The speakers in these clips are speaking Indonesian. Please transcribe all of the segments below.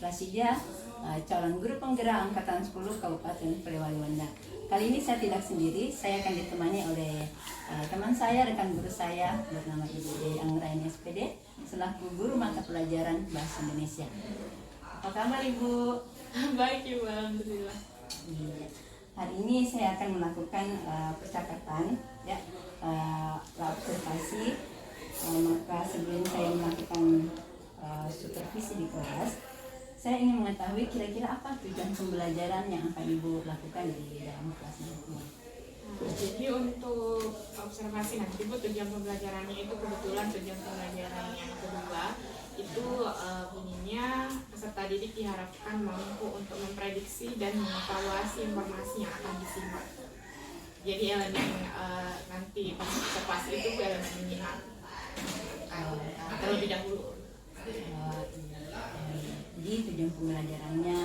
Prasidia, calon guru penggerak angkatan 10 Kabupaten Polewali Mandar. Kali ini saya tidak sendiri, saya akan ditemani oleh teman saya, rekan guru saya bernama Ibu Dewi Anggraini SPD selaku guru mata pelajaran Bahasa Indonesia. Apa kabar Ibu? Baik Ibu, alhamdulillah. Hari ini saya akan melakukan percakapan, ya, observasi. Maka sebelum saya melakukan supervisi di kelas, saya ingin mengetahui kira-kira apa tujuan pembelajaran yang akan Ibu lakukan di dalam kelas nanti. Jadi untuk observasi nanti Bu, tujuan pembelajarannya itu kebetulan tujuan pembelajaran yang kedua itu bunyinya peserta didik diharapkan mampu untuk memprediksi dan mengevaluasi informasi yang akan disimak. Jadi elemen nanti pas observasi itu elemen menyimak terlebih dahulu. Jadi tujuan pembelajarannya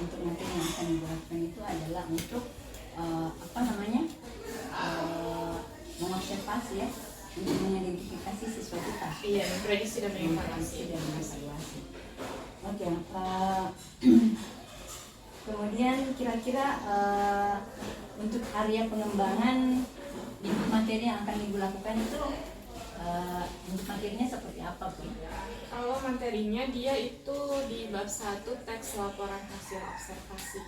untuk nanti yang akan dilakukan itu adalah untuk mengobservasi, ya, untuk mengidentifikasi siswa kita. Iya, memprediksi dan mengevaluasi. Oke. Kemudian kira-kira untuk area pengembangan input materi yang akan Ibu lakukan itu input materinya seperti apa, Bu? Kalau materinya dia itu di bab 1 teks laporan hasil observasi.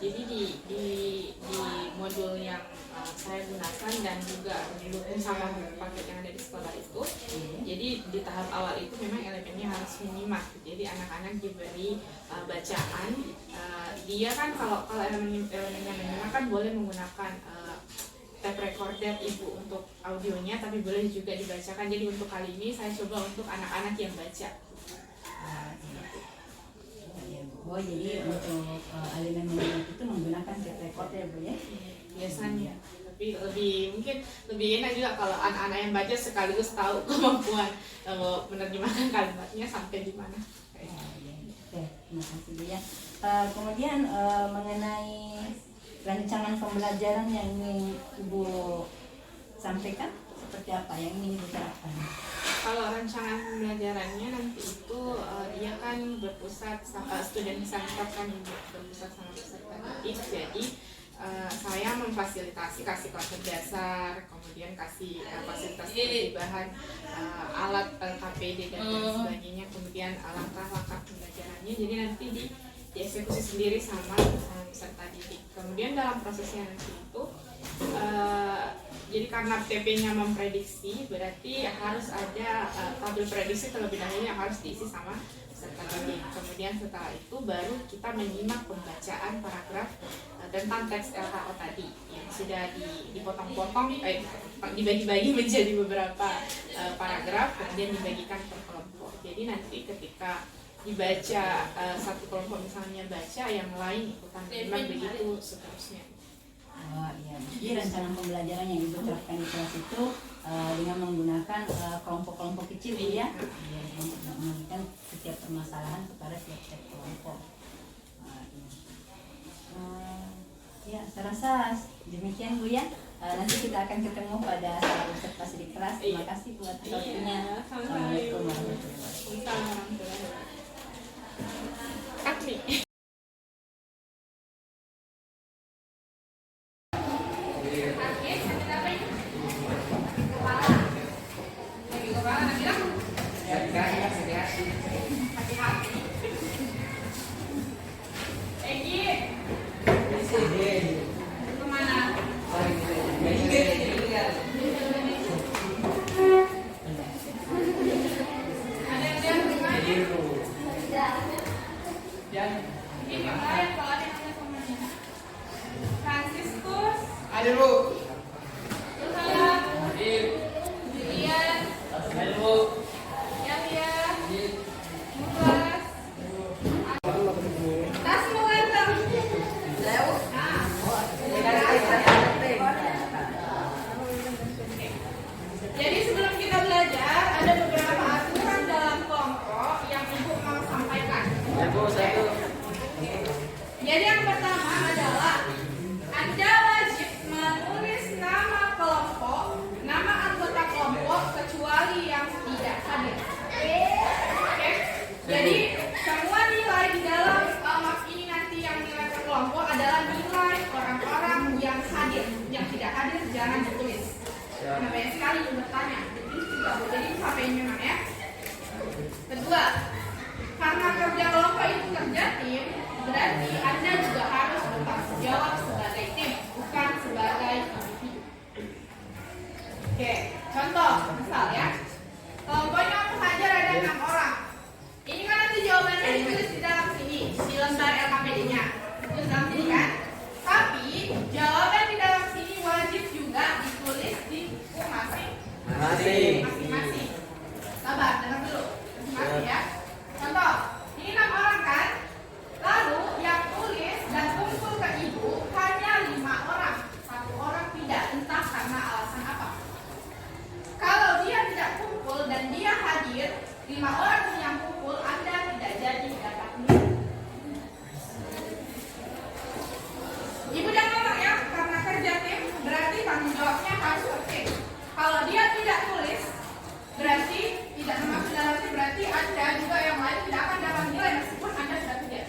Jadi di modul yang saya gunakan dan juga didukung sama buku paket yang ada di sekolah itu, jadi di tahap awal itu memang elemennya harus menyimak. Jadi anak-anak diberi bacaan. Dia kan kalau elemennya menyimak kan boleh menggunakan tape recorder Ibu untuk audionya, tapi boleh juga dibacakan. Jadi untuk kali ini saya coba untuk anak-anak yang baca. Oh, jadi untuk elemen menyimak itu menggunakan tape recorder, Bu, ya? Biasanya. Tapi mungkin lebih enak juga kalau anak-anak yang baca sekaligus tahu kemampuan menerjemahkan kalimatnya sampai di mana. Oke, terima kasih, Bu, ya. Kemudian mengenai rancangan pembelajaran yang ingin Ibu sampaikan, seperti apa yang ingin Ibu terapkan? Kalau rancangan pembelajarannya nanti itu dia kan berpusat student center kan, berpusat sama peserta didik. Jadi saya memfasilitasi, kasih konsep dasar, kemudian kasih fasilitas seperti bahan alat KPD dan sebagainya, kemudian langkah-langkah pembelajarannya. Jadi nanti dieksekusi sendiri sama peserta didik. Kemudian dalam prosesnya nanti itu jadi karena TP-nya memprediksi, berarti harus ada tabel prediksi terlebih dahulu yang harus diisi sama peserta didik. Kemudian setelah itu baru kita menyimak pembacaan paragraf tentang teks LHO tadi yang sudah dipotong-potong, dibagi-bagi menjadi beberapa paragraf, kemudian dibagikan per kelompok. Jadi nanti ketika dibaca satu kelompok misalnya baca, yang lain ikutan menyimak, begitu seterusnya. Oh iya, jadi rancangan pembelajaran yang Ibu terapkan di kelas itu dengan menggunakan kelompok-kelompok kecil, ya, untuk memberikan setiap permasalahan kepada setiap kelompok. Ya, saya rasa demikian, Bu, ya. Nanti kita akan ketemu pada saat observasi di kelas. Terima kasih buat waktunya. Assalamualaikum warahmatullahi wabarakatuh. Kami. Ya. banyak sekali bertanya. Jadi juga jadi sampai memang ya. Kedua, karena kerja kelompok itu kerja tim, berarti Anda juga harus bertanggung jawab sebagai tim, bukan sebagai individu. Oke, contoh, misal ya, kelompoknya mengajar ada 6 orang. Ini kan nanti jawabannya ditulis di dalam sini, di lembar LKPD-nya. Ditulis dalam sini kan? Tapi jawaban di dalam sini wajib juga ditulis di buku masing-masing. Sabar, dengar dulu. Masing-masing ya. Contoh, ini 6 orang kan? Lalu yang tulis dan kumpul ke ibu hanya 5 orang. 1 orang tidak, entah karena alasan apa. Kalau dia tidak kumpul dan dia hadir, 5 orang yang kumpul, Anda tidak jadi dapat nilai. Ibu dan bapak ya, karena kerja tim berarti tanggung jawabnya harus oke. Kalau dia tidak tulis, berarti tidak termasuk dalam tim, berarti Anda juga yang lain tidak akan dapat nilai meskipun Anda sudah kerja.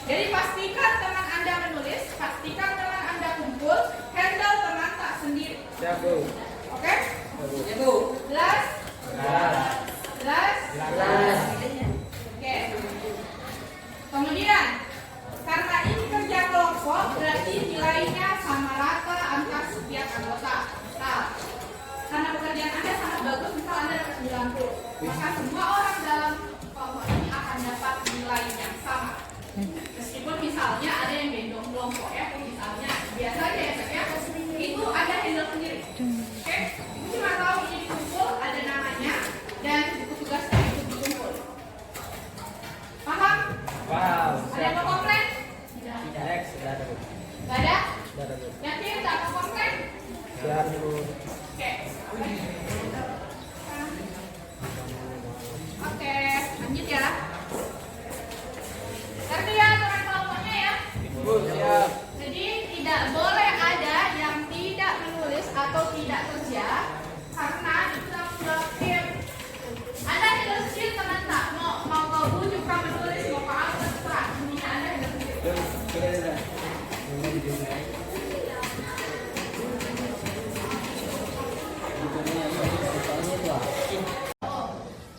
Jadi pastikan teman Anda menulis, pastikan teman Anda kumpul, handle teman tak sendiri. Oke? Jelas? Oke. Kemudian, karena ini kerja kelompok, berarti nilainya sama rata antar setiap anggota. Nah, karena pekerjaan Anda sangat bagus, misal Anda dapat 90, maka semua orang dalam kelompok ini akan dapat nilai yang sama. Meskipun misalnya ada yang gendong kelompok ya, misalnya biasanya ya, itu ada handle sendiri. Oke, cuma tahu ini dikumpul, ada namanya dan buku tugasnya itu dikumpul. Paham? Ada yang mau komplain? Tidak. Gak ada? Yakin tak mau komplain? Oke. Oke, lanjut ya. Ngerti ya teman kelompoknya ya? Jadi tidak boleh ada yang tidak menulis atau tidak kerja karena itu tanggung jawab tim. Anda tidak sendiri teman tak mau kau bujuk kau menulis mau kau apa terserah. Ini Anda tidak sendiri.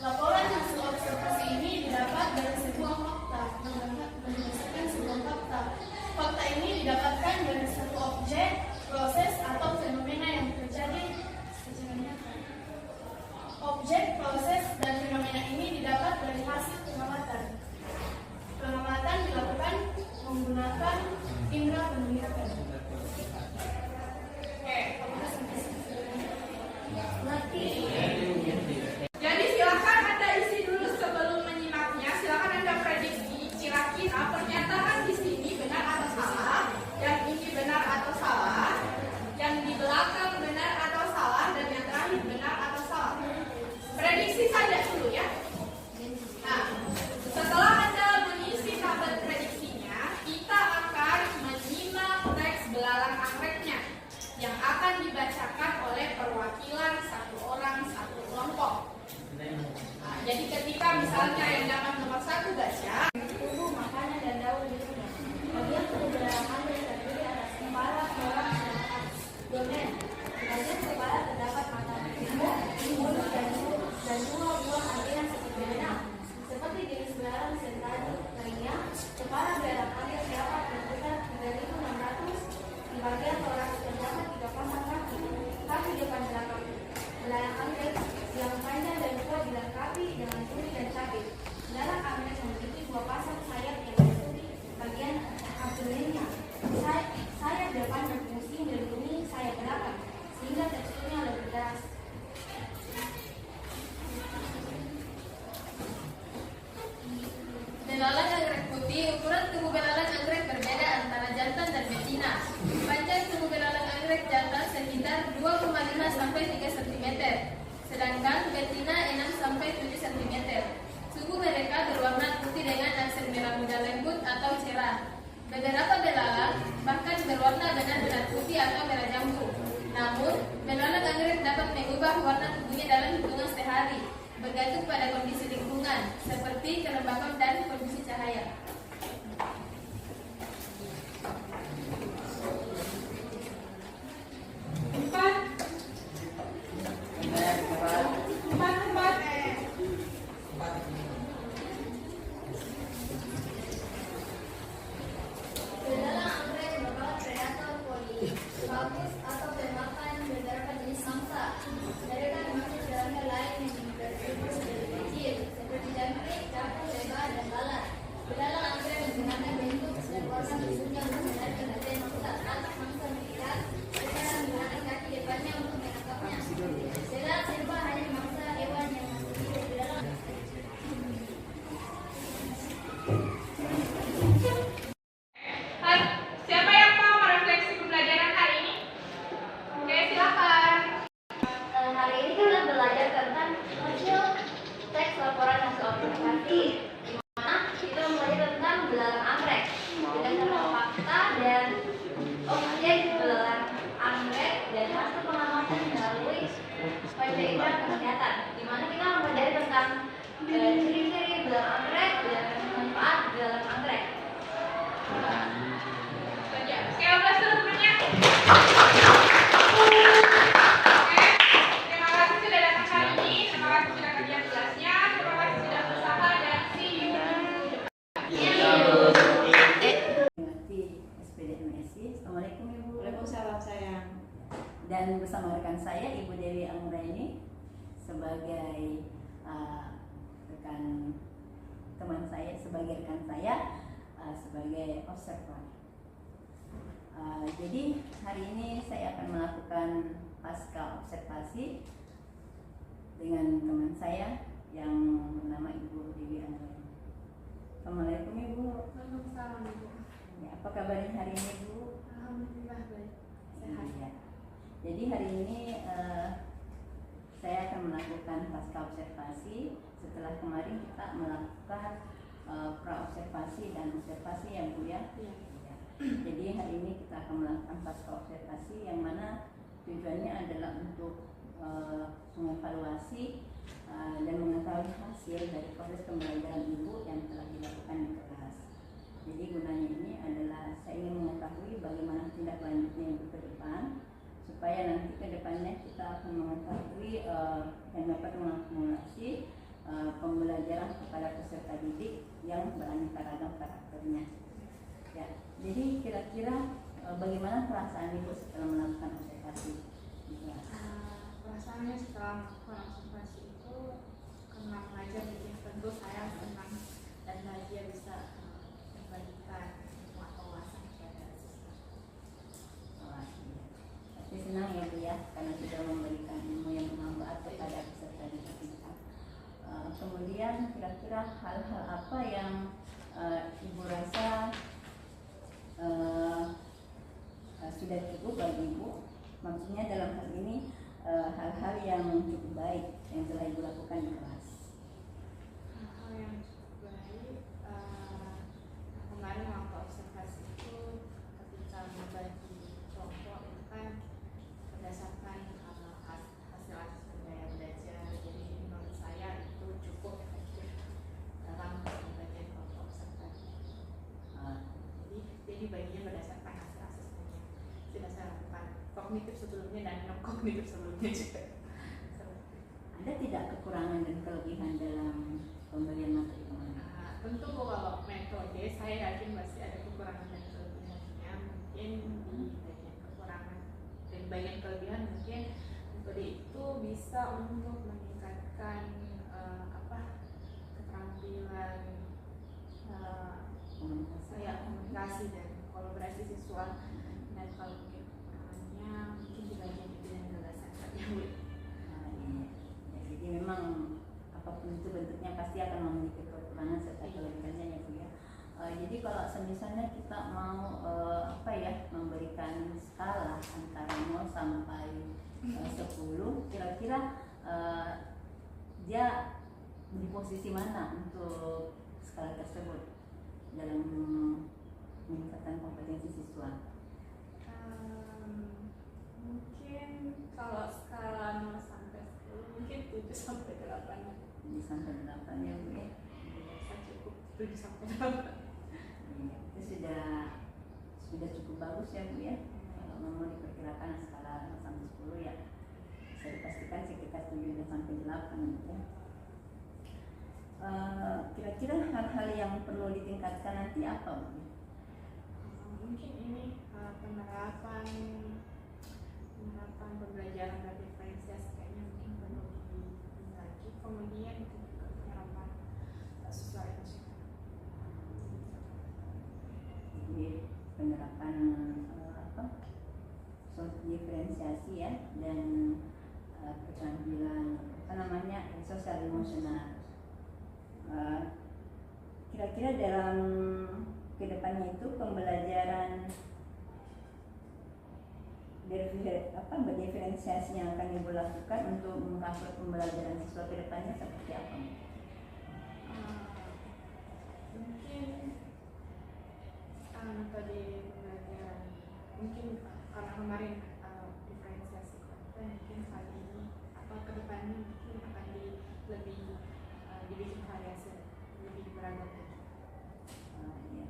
Laporan hasil observasi ini didapat dari sebuah fakta, berdasarkan sebuah fakta. Fakta ini didapatkan dari satu objek, proses, atau fenomena yang terjadi secara nyata. Objek, proses, dan fenomena ini didapat dari hasil pengamatan. Pengamatan dilakukan menggunakan indera penglihatan. Jadi silakan Anda isi dulu sebelum menyimaknya. Silakan Anda prediksi kira-kira pernyataan di sini benar atau salah, yang ini benar atau salah, yang di belakang benar atau salah, dan yang terakhir benar atau salah. Prediksi saja dulu ya. Nah, setelah Anda mengisi tabel prediksinya, kita akan menyimak teks belalang anggreknya yang akan dibacakan oleh perwakilan satu orang satu kelompok. Nah, jadi ketika misalnya yang dapat nomor 1 baca, Tubuh, makanan, dan daun di rumah. Bagian tubuh belalang angggrek terdiri atas kepala, tulang, dan atas domen. Di bagian kepala terdapat mata, mulut, dan dua buah antenna seperti benang. Seperti jenis belalang sentani lainnya, kepala belalang angggrek dapat berputar 3.600. Di bagian toraks terdapat 3 pasang kaki. Kaki depan belakang belalang angggrek yang panjang dan kuat dilengkapi dengan duri dan capit. Belalang angggrek memiliki 2 pasang sayap yang menutupi bagian abdomennya. Sayap depan berfungsi melindungi sayap belakang, sehingga teksturnya lebih keras. Belalang anggrek putih, ukuran tubuh belalang anggrek berbeda antara jantan dan betina. Panjang tubuh belalang anggrek jantan sekitar 2,5 sampai 3 cm, sedangkan betina 6 sampai 7 cm. Tubuh mereka berwarna putih dengan aksen merah muda lembut atau cerah. Beberapa belalang bahkan berwarna benar-benar putih atau merah jambu. Namun, belalang anggrek dapat mengubah warna tubuhnya dalam hitungan sehari, bergantung pada kondisi lingkungan, seperti kelembapan dan kondisi cahaya. di mana kita mulai tentang belalang anggrek berdasarkan fakta dan objek belalang anggrek dan hasil pengamatan melalui pembelajaran kesehatan, di mana kita mempelajari tentang ciri-ciri belalang anggrek dan manfaat belalang anggrek. Oke, udah seluruhnya. Terima kasih sudah datang hari ini. Terima kasih sudah kerja kelasnya. Terima kasih sudah berusaha dan see you. Mengerti SPD MSI. Assalamualaikum Ibu. Waalaikumsalam sayang. Dan bersama rekan saya Ibu Dewi Anggraini sebagai rekan teman saya, sebagai rekan saya, sebagai observer. Jadi hari ini saya akan melakukan pasca observasi dengan teman saya yang bernama Ibu Dewi Anggraini. Assalamualaikum Ibu. Waalaikumsalam, Ibu. Ya, apa kabarnya hari ini Bu? Alhamdulillah baik. Sehat. Ya. Jadi hari ini saya akan melakukan pasca observasi setelah kemarin kita melakukan pra observasi dan observasi ya Bu ya. Iya. Ya. Jadi hari ini kita akan melakukan pasca observasi yang mana tujuannya adalah untuk mengevaluasi dan mengetahui hasil dari proses pembelajaran Ibu yang telah dilakukan di kelas. Jadi gunanya ini adalah saya ingin mengetahui bagaimana tindak lanjutnya Ibu ke depan, supaya nanti ke depannya kita akan mengetahui dan dapat mengakumulasi pembelajaran kepada peserta didik yang beraneka ragam karakternya. Ya, jadi kira-kira bagaimana perasaan Ibu setelah melakukan observasi di kelas? Perasaannya setelah melakukan observasi itu karena mengajar jadi tentu saya senang dan bahagia bisa membagikan ilmu atau wawasan kepada siswa. Wah, iya. Pasti senang ya Bu ya, karena sudah memberikan ilmu yang bermanfaat kepada peserta didik kita. Kemudian kira-kira hal-hal apa yang Ibu rasa sudah cukup bagi Ibu? Maksudnya dalam hal ini hal-hal yang cukup baik yang telah Ibu lakukan di kelas. Hal yang cukup baik, kemarin waktu observasi itu ketika membagi kelompok itu kan berdasarkan hasil gaya belajar, jadi menurut saya itu cukup efektif dalam pembagian kelompok observasi. Jadi baginya berdasarkan hasil asesmennya sudah saya lakukan kognitif sebelumnya dan non kognitif sebelumnya juga. Ada tidak kekurangan dan kelebihan dalam pemberian materi kemarin? Tentu kalau metode saya yakin masih ada kekurangan dan kelebihannya. Mungkin di bagian kekurangan dan bagian kelebihan mungkin metode itu bisa untuk meningkatkan keterampilan komunikasi dan kolaborasi siswa. Dan kalau kekurangannya mungkin di bagian itu dan gagasan saja. Iya. Ya, jadi memang apapun itu bentuknya pasti akan memiliki kekurangan serta kelebihannya ya Bu ya. Jadi kalau misalnya kita mau memberikan skala antara 0 sampai 10, kira-kira dia di posisi mana untuk skala tersebut dalam meningkatkan kompetensi siswa? Mungkin kalau skala 0 sampai 10 mungkin 7 sampai 8. 7 sampai 8 ya Bu ya. Bisa cukup 7 sampai 8. Iya, itu sudah cukup bagus ya Bu ya. Kalau memang diperkirakan skala 0 sampai 10 ya bisa dipastikan sekitar 7 sampai 8 gitu ya. Kira-kira hal-hal yang perlu ditingkatkan nanti apa Bu? Mungkin ini penerapan pembelajaran dan diferensiasi kayaknya mungkin perlu ditingkatkan lagi. Kemudian itu juga penerapan sosial emosional. Jadi penerapan diferensiasi ya dan keterampilan sosial emosional. Kira-kira dalam kedepannya itu pembelajaran diferensiasi yang akan Ibu lakukan untuk mengcover pembelajaran siswa kedepannya seperti apa? Mungkin metode pembelajaran, mungkin karena kemarin diferensiasi konten, mungkin kali ini atau kedepannya mungkin akan lebih dibikin variasi lebih beragam lagi. Iya.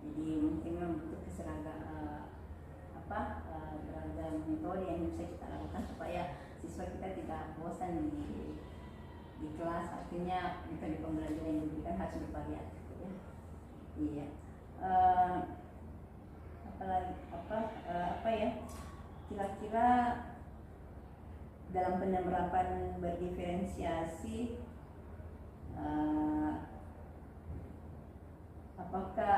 Jadi mungkin memang butuh beragam metode yang bisa kita lakukan supaya siswa kita tidak bosan di kelas. Artinya metode pembelajaran yang diberikan harus bervariatif ya. Iya. Apa ya? Kira-kira dalam penerapan berdiferensiasi, apakah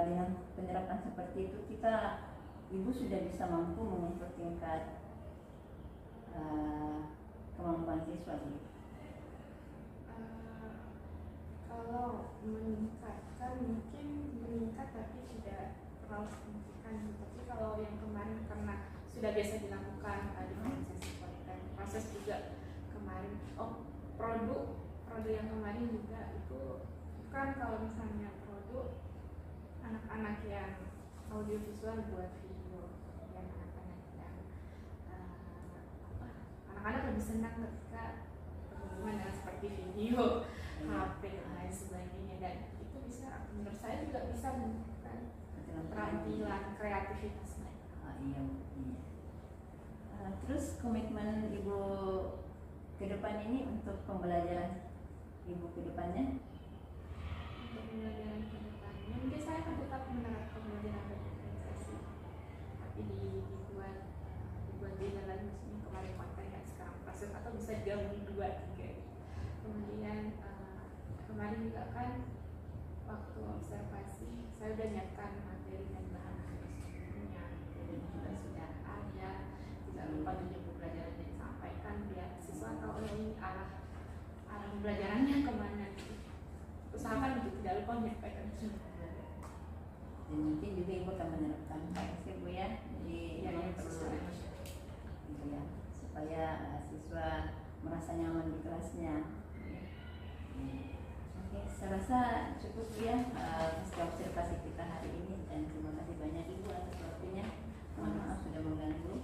dengan penerapan seperti itu ibu sudah bisa mampu mempertingkat kemampuan siswa gitu? Kalau meningkatkan mungkin meningkat tapi tidak terlalu signifikan. Tapi kalau yang kemarin karena sudah biasa dilakukan diferensiasi konten, proses juga kemarin produk yang kemarin juga itu kan, kalau misalnya produk anak-anak yang audiovisual buat video, dan anak-anak yang anak-anak lebih senang ketika berhubungan dengan seperti video, HP dan lain sebagainya, dan itu bisa, menurut saya juga bisa menunjukkan keterampilan kreativitas mereka. Iya. Terus komitmen ibu ke depan ini untuk pembelajaran ibu ke depannya? Untuk pembelajaran ke depannya mungkin saya akan tetap menerapkan pembelajaran berdiferensiasi, tapi dibuat beda lagi, maksudnya kemarin konten dan sekarang proses, atau bisa digabung 2-3. Kemudian kemarin juga kan waktu observasi saya udah nyiapkan materi dan bahan sebelumnya, jadi juga sudah ada, tidak lupa tujuan pembelajaran yang disampaikan biar siswa tahu ini arah pembelajarannya kemana. Usahakan untuk tidak lupa menyampaikan tujuan pembelajaran. Dan mungkin juga ibu akan menerapkan KSP bu ya, jadi memang perlu gitu ya, supaya siswa merasa nyaman di kelasnya. Oke, saya rasa cukup ya hasil observasi kita hari ini, dan terima kasih banyak ibu atas waktunya. Mohon maaf sudah mengganggu.